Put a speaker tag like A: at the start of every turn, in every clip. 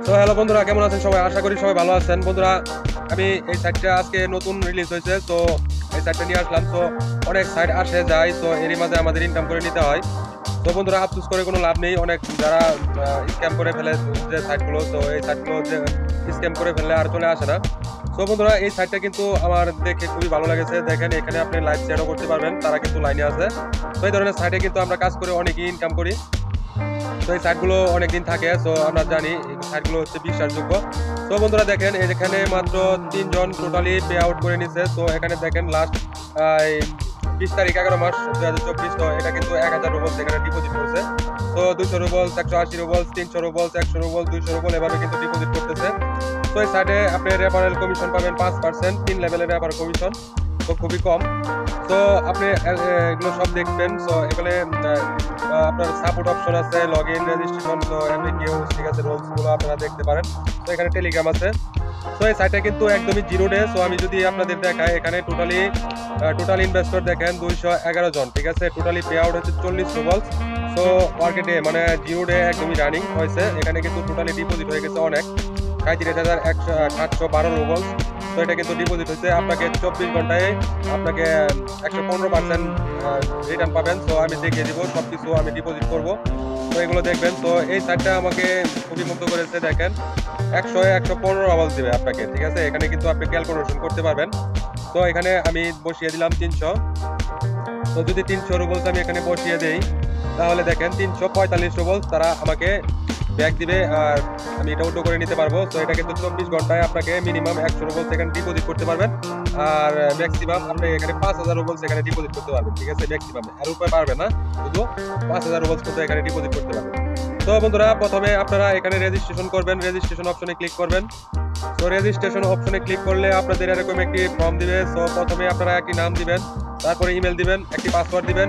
A: তো হ্যালো বন্ধুরা, কেমন আছেন সবাই? আশা করি সবাই ভালো আছেন। বন্ধুরা, আমি এই সাইটটা আজকে নতুন রিলিজ হয়েছে, তো এই সাইটটা নিয়ে আসলাম। তো অনেক সাইট আসে যায়, তো এরই মাঝে আমাদের ইনকাম করে নিতে হয়। তো বন্ধুরা, আফসোস করে কোনো লাভ নেই। অনেক যারা স্ক্যাম করে ফেলে যে সাইটগুলো, তো এই সাইটগুলো যে স্ক্যাম করে ফেললে আর চলে আসে না। তো বন্ধুরা, এই সাইটটা কিন্তু আমার দেখে খুবই ভালো লেগেছে। দেখেন, এখানে আপনি লাইভ চ্যাটও করতে পারবেন, তারা কিন্তু লাইনে আছে। তো এই ধরনের সাইটে কিন্তু আমরা কাজ করে অনেকই ইনকাম করি। তো এই সাইটগুলো অনেকদিন থাকে, সো আমরা জানি এই সাইটগুলো হচ্ছে বিশ্বাসযোগ্য। তো বন্ধুরা দেখেন, এখানে মাত্র 3 জন টোটালি পে আউট করে নিছে। তো এখানে দেখেন লাস্ট 20 তারিখ 11 মাস 2024, তো এটা কিন্তু 1000 রুবলস এখানে ডিপোজিট করছে। তো 200 roubles, 180 roubles, 300 roubles, 100 roubles, 200 rouble এভাবে কিন্তু ডিপোজিট করতেছে। তো এই সাইটে আপনি রেফারেল কমিশন পাবেন 5%, 3 লেভেলের রেফারেল কমিশন, তো খুবই কম। তো আপনি এগুলো সব দেখবেন। তো এখানে আপনার সাপোর্ট অপশন আছে, লগ ইন, রেজিস্ট্রেশন, তো কেউ ঠিক আছে, রোলস গুলো আপনারা দেখতে পারেন। তো এখানে টেলিগ্রাম আছে। তো এই সাইটটা কিন্তু একদমই জিরো ডে। সো আমি যদি আপনাদের দেখাই, এখানে টোটাল ইনভেস্টর দেখেন 211 জন, ঠিক আছে। টোটালি পে আউট হচ্ছে 40 রুবলস। সো মার্কেটে মানে জিরো ডে একদমই রানিং হয়েছে। এখানে কিন্তু টোটালি ডিপোজিট হয়ে গেছে অনেক, 37,712 রুবলস। তো এটা কিন্তু ডিপোজিট হচ্ছে। আপনাকে 24 ঘন্টায় আপনাকে 115% রিটার্ন পাবেন। তো আমি দেখিয়ে দিব সবকিছু, আমি ডিপোজিট করব। তো এগুলো দেখবেন। তো এই সাইটটা আমাকে খুবই মুগ্ধ করেছে। দেখেন, 115 রুবলস দিবে আপনাকে, ঠিক আছে। এখানে কিন্তু আপনি ক্যালকুলেশন করতে পারবেন। তো এখানে আমি বসিয়ে দিলাম 300। তো যদি 300 রুবলস আমি এখানে বসিয়ে দেই, তাহলে দেখেন 345 রুবলস তারা আমাকে ব্যাক দিবে, আর আমি এটা উইথড্র করে নিতে পারবো। তো এটা কিন্তু 24 ঘন্টায় আপনাকে মিনিমাম 100 রুবলস এখানে ডিপোজিট করতে পারবেন, আর ম্যাক্সিমাম আপনি এখানে 5000 রুবলস এখানে ডিপোজিট করতে পারবেন, ঠিক আছে। ম্যাক্সিমাম এর উপরে পারবেন না, শুধু 5000 রুবলস কিন্তু এখানে ডিপোজিট করতে পারবেন। তো বন্ধুরা, প্রথমে আপনারা এখানে রেজিস্ট্রেশন করবেন, রেজিস্ট্রেশন অপশনে ক্লিক করবেন। তো রেজিস্ট্রেশন অপশনে ক্লিক করলে আপনাদের এরকম একটি ফর্ম দিবে। তো প্রথমে আপনারা একটি নাম দিবেন, তারপরে ইমেল দিবেন, একটি পাসওয়ার্ড দিবেন,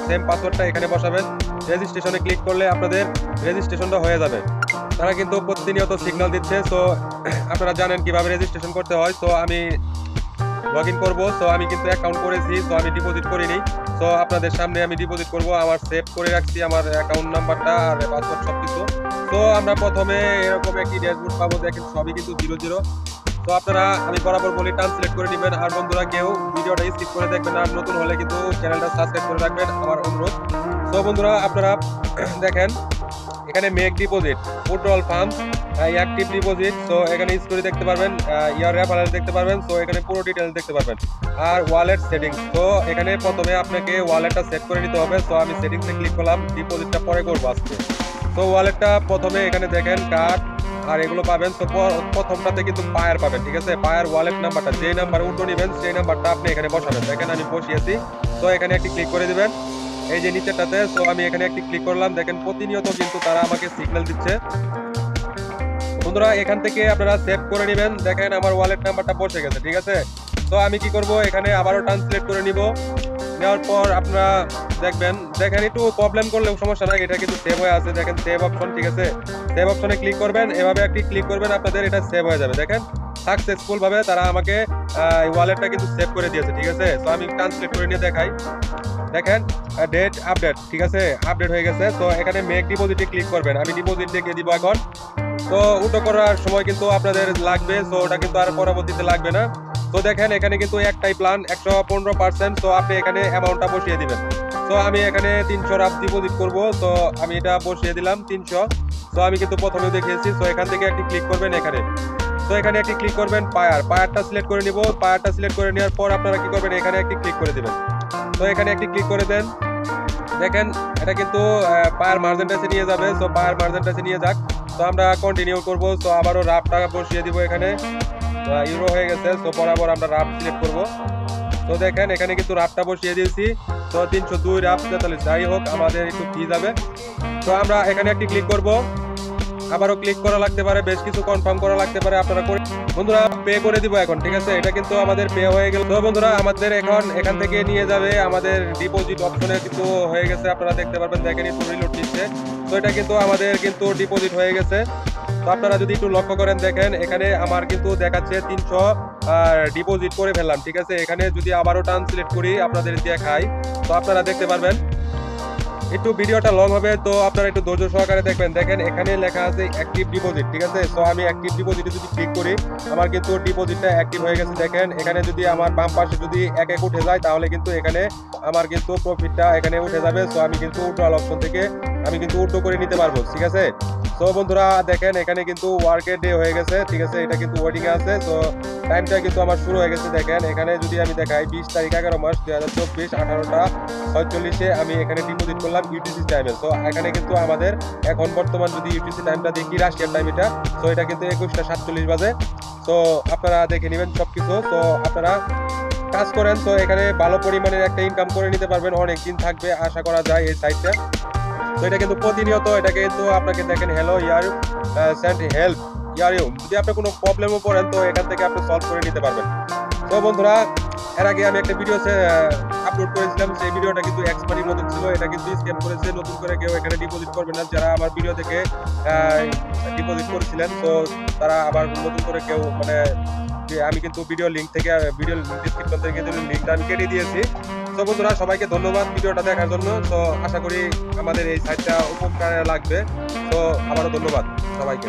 A: সেম পাসওয়ার্ডটা এখানে বসাবেন। রেজিস্ট্রেশনে ক্লিক করলে আপনাদের রেজিস্ট্রেশনটা হয়ে যাবে। তারা কিন্তু প্রতিনিয়ত সিগন্যাল দিচ্ছে। তো আপনারা জানেন কিভাবে রেজিস্ট্রেশন করতে হয়। তো আমি লগ ইন করবো। তো আমি কিন্তু অ্যাকাউন্ট করেছি, তো আমি ডিপোজিট করিনি। তো আপনাদের সামনে আমি ডিপোজিট করব, আমার সেভ করে রাখছি আমার অ্যাকাউন্ট নাম্বারটা আর পাসওয়ার্ড সবকিছু। তো আমরা প্রথমে এরকম একটি ড্যাশবোর্ড পাবো, দেখেন সবই কিন্তু 0 0। তো আপনারা, আমি বরাবর বলি, ট্রান্সলেট করে নেবেন। আর বন্ধুরা, কেউ ভিডিওটা স্কিপ করে দেখবেন, আর নতুন হলে কিন্তু চ্যানেলটা সাবস্ক্রাইব করে রাখবেন, আমার অনুরোধ। তো বন্ধুরা, আপনারা দেখেন এখানে make deposit, withdrawal funds, active deposit. তো এখানে স্টোরি দেখতে পারবেন, ইয়ার রেফারেন্স দেখতে পারবেন। তো এখানে পুরো ডিটেলস দেখতে পারবেন, আর ওয়ালেট সেটিংস। তো এখানে প্রথমে আপনাকে ওয়ালেটটা সেট করে নিতে হবে। তো আমি সেটিংসে ক্লিক করলাম, ডিপোজিটটা পরে করবো আজকে। তো ওয়ালেটটা প্রথমে এখানে দেখেন কার্ড আর এগুলো পাবেন। তো প্রথমটাতে কিন্তু পায়ার পাবেন, ঠিক আছে। পায়ার ওয়ালেট নাম্বারটা, যে নাম্বারে উইথড্র নেবেন সেই নাম্বারটা আপনি এখানে বসাবেন। দেখেন আমি বসিয়েছি। তো এখানে একটি ক্লিক করে দিবেন, এই যে নিচেরটাতে। তো আমি এখানে একটি ক্লিক করলাম। দেখেন প্রতিনিয়ত কিন্তু তারা আমাকে সিগন্যাল দিচ্ছে। বন্ধুরা, এখান থেকে আপনারা সেভ করে নেবেন। দেখেন আমার ওয়ালেট নাম্বারটা বসে গেছে, ঠিক আছে। তো আমি কি করব, এখানে আবারও ট্রান্সলেট করে নিব। নেওয়ার পর আপনারা দেখবেন, দেখেন একটু প্রবলেম করলেও সমস্যা নাই, এটা কিন্তু সেভ হয়ে আছে। দেখেন সেভ অপশন, ঠিক আছে। সেভ অপশনে ক্লিক করবেন, এভাবে একটি ক্লিক করবেন, আপনাদের এটা সেভ হয়ে যাবে। দেখেন সাকসেসফুল ভাবে তারা আমাকে ওয়ালেটটা কিন্তু সেভ করে দিয়েছে, ঠিক আছে। তো আমি ট্রান্সলেট করে নিয়ে দেখাই। দেখেন ডেট আপডেট, ঠিক আছে, আপডেট হয়ে গেছে। তো এখানে মেক ডিপোজিটে ক্লিক করবেন, আমি ডিপোজিট দেখিয়ে দিব এখন। তো উটো করার সময় কিন্তু আপনাদের লাগবে, তো ওটা কিন্তু আর পরবর্তীতে লাগবে না। তো দেখেন এখানে কিন্তু একটাই প্ল্যান, 115%। তো আপনি এখানে অ্যামাউন্টটা বসিয়ে দিবেন। তো আমি এখানে 300 রাফ ডিপোজিট করব। তো আমি এটা বসিয়ে দিলাম 300। তো আমি কিন্তু প্রথমে দেখিয়েছি। তো এখান থেকে একটি ক্লিক করবেন এখানে। তো এখানে একটি ক্লিক করবেন, পায়ারটা সিলেক্ট করে নিব। পায়ারটা সিলেক্ট করে নেওয়ার পর আপনারা কি করবেন, এখানে একটি ক্লিক করে দিবেন। তো এখানে একটি ক্লিক করে দেন। দেখেন এটা কিন্তু পায়ার মার্জেন্টাসে নিয়ে যাবে। তো পায়ার মার্জেন্টাসে নিয়ে যাক। তো আমরা কন্টিনিউ করব। তো আবারও রাফ টাকা বসিয়ে দিব এখানে, ইউরো হয়ে গেছে। তো বরাবর আমরা রাফ সিলেক্ট করব। তো দেখেন এখানে কিন্তু রাফটা বসিয়ে দিয়েছি। তো 302 রাফ, তাহলে যাই হোক আমাদের একটু ফি যাবে। তো আমরা এখানে একটি ক্লিক করব, আবারও ক্লিক করা লাগতে পারে, বেশ কিছু কনফার্ম করা লাগতে পারে, আপনারা করে বন্ধুরা পে করে দিব এখন, ঠিক আছে। এটা কিন্তু আমাদের পে হয়ে গেল। তো বন্ধুরা, আমাদের এখন এখান থেকে নিয়ে যাবে আমাদের ডিপোজিট অপশনে কিন্তু হয়ে গেছে, আপনারা দেখতে পারবেন। দেখেন একটু রিলোড নিচ্ছে। তো এটা কিন্তু আমাদের কিন্তু ডিপোজিট হয়ে গেছে। তো আপনারা যদি একটু লক্ষ্য করেন, দেখেন এখানে আমার কিন্তু দেখাচ্ছে 300 ডিপোজিট করে ফেললাম, ঠিক আছে। এখানে যদি আবারও ট্রান্সলেট করি আপনাদের দেখাই, তো আপনারা দেখতে পারবেন একটু ভিডিওটা লং হবে, তো আপনারা একটু ধৈর্য সহকারে দেখবেন। দেখেন এখানে লেখা আছে অ্যাক্টিভ ডিপোজিট, ঠিক আছে। সো আমি অ্যাক্টিভ ডিপোজিটে যদি ক্লিক করি, আমার কিন্তু ডিপোজিটটা অ্যাক্টিভ হয়ে গেছে। দেখেন এখানে যদি আমার বাম পাশে যদি এক উঠে যায়, তাহলে কিন্তু এখানে আমার কিন্তু প্রফিটটা এখানে উঠে যাবে। সো আমি কিন্তু উইথড্রল অপশন থেকে আমি কিন্তু উইথড্র করে নিতে পারবো, ঠিক আছে। তো বন্ধুরা দেখেন এখানে কিন্তু ওয়ার্কের ডে হয়ে গেছে, ঠিক আছে। এটা কিন্তু ওয়েটিং এ আছে। তো টাইমটা কিন্তু আমার শুরু হয়ে গেছে। দেখেন এখানে যদি আমি দেখাই 20 তারিখ 11 মাস 2024 18টা 46-এ আমি এখানে ডিপোজিট করলাম ইউটিসি টাইমে। তো এখানে কিন্তু আমাদের এখন বর্তমান যদি ইউটিসি টাইমটা দেখি, রাশিয়ার টাইম এটা, তো এটা কিন্তু 21টা 47 বাজে। তো আপনারা দেখে নেবেন সবকিছু। তো আপনারা কাজ করেন, তো এখানে ভালো পরিমাণের একটা ইনকাম করে নিতে পারবেন, অনেক দিন থাকবে আশা করা যায় এই সাইটটা। তো এটা কিন্তু প্রতিনিয়ত এটা কিন্তু আপনাকে দেখেন হ্যালো ইয়ার সেন্ড হেল্প ইয়ার ইউ, যদি আপনি কোনো প্রবলেমও পড়েন তো এখান থেকে আপনি সলভ করে নিতে পারবেন। তো বন্ধুরা এর আগে আমি একটা ভিডিও আপলোড করেছিলাম, সেই ভিডিওটা কিন্তু এক্সপায়ারির মতো ছিল, এটা কিন্তু স্ক্যাম করেছে। নতুন করে কেউ এখানে ডিপোজিট করবেন না, যারা আমার ভিডিও থেকে ডিপোজিট করেছিলেন তো তারা আবার নতুন করে কেউ মানে যে আমি কিন্তু ভিডিও লিঙ্ক থেকে ভিডিও ডিসক্রিপশন থেকে লিঙ্কটা আমি কেটে দিয়েছি। তো বন্ধুরা সবাইকে ধন্যবাদ ভিডিওটা দেখার জন্য। তো আশা করি আমাদের এই সাইটটা উপকারে লাগবে। তো আবারও ধন্যবাদ সবাইকে।